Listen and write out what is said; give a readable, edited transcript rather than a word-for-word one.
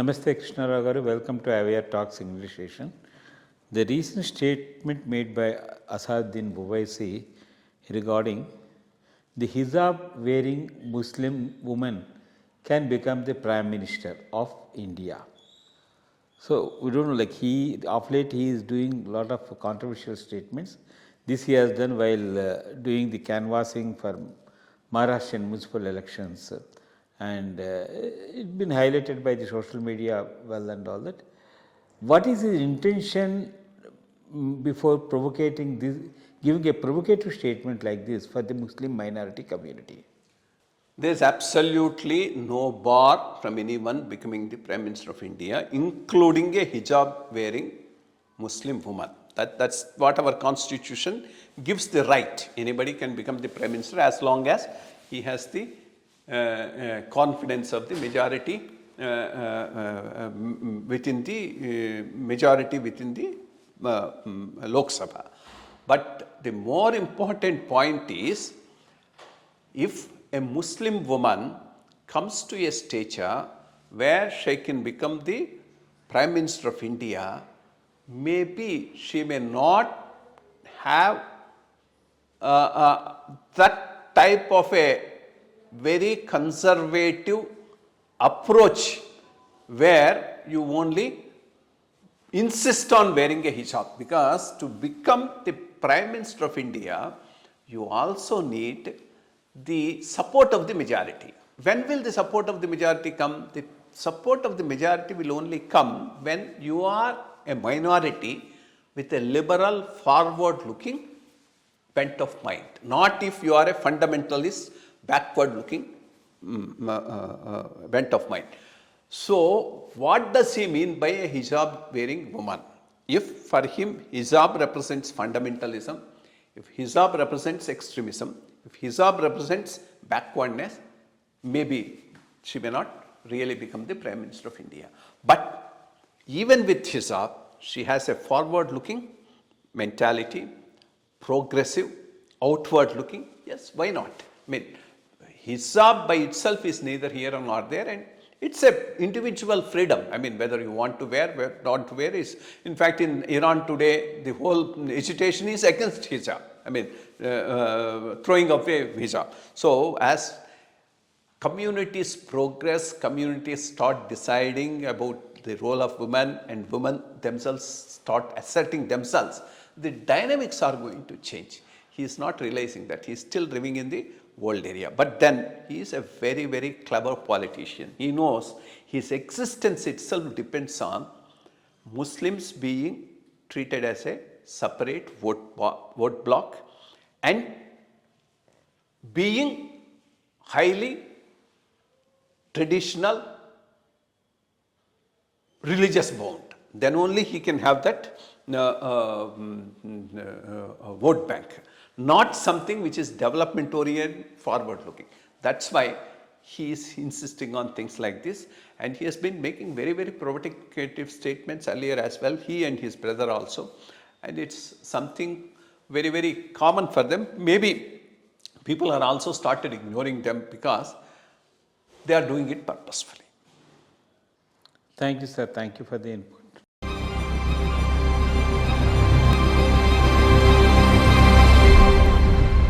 Namaste Krishna Rao garu, welcome to IYRTalks English session. The recent statement made by Asaduddin Owaisi regarding the hijab wearing Muslim woman can become the Prime Minister of India. So we don't know, like of late he is doing a lot of controversial statements. This he has done while doing the canvassing for Maharashtrian municipal elections. And it's been highlighted by the social media well and all that. What is his intention before provocating this, giving a provocative statement like this for the Muslim minority community? There is absolutely no bar from anyone becoming the Prime Minister of India, including a hijab wearing Muslim woman. That's what our constitution gives the right. Anybody can become the Prime Minister as long as he has the confidence of the majority within the Lok Sabha. But the more important point is, if a Muslim woman comes to a stature where she can become the Prime Minister of India, maybe she may not have that type of a very conservative approach where you only insist on wearing a hijab, because to become the Prime Minister of India, you also need the support of the majority. When will the support of the majority come? The support of the majority will only come when you are a minority with a liberal, forward-looking bent of mind, not if you are a fundamentalist, backward-looking bent of mind. So, what does he mean by a hijab-wearing woman? If for him hijab represents fundamentalism, if hijab represents extremism, if hijab represents backwardness, maybe she may not really become the Prime Minister of India. But even with hijab, she has a forward-looking mentality, progressive, outward-looking. Yes, why not? I mean, hijab by itself is neither here nor there, and it's a individual freedom. I mean, whether you want to wear, not to wear is, in fact, in Iran today, the whole agitation is against hijab. I mean, throwing away hijab. So, as communities progress, communities start deciding about the role of women, and women themselves start asserting themselves, the dynamics are going to change. He is not realizing that. He is still living in the old area. But then he is a very, very clever politician. He knows his existence itself depends on Muslims being treated as a separate vote block and being highly traditional, religious bound. Then only he can have that vote bank, not something which is development oriented, forward looking. That's why he is insisting on things like this, and he has been making very, very provocative statements earlier as well, he and his brother also, and it's something very, very common for them. Maybe people are also started ignoring them because they are doing it purposefully. Thank you, sir. Thank you for the input.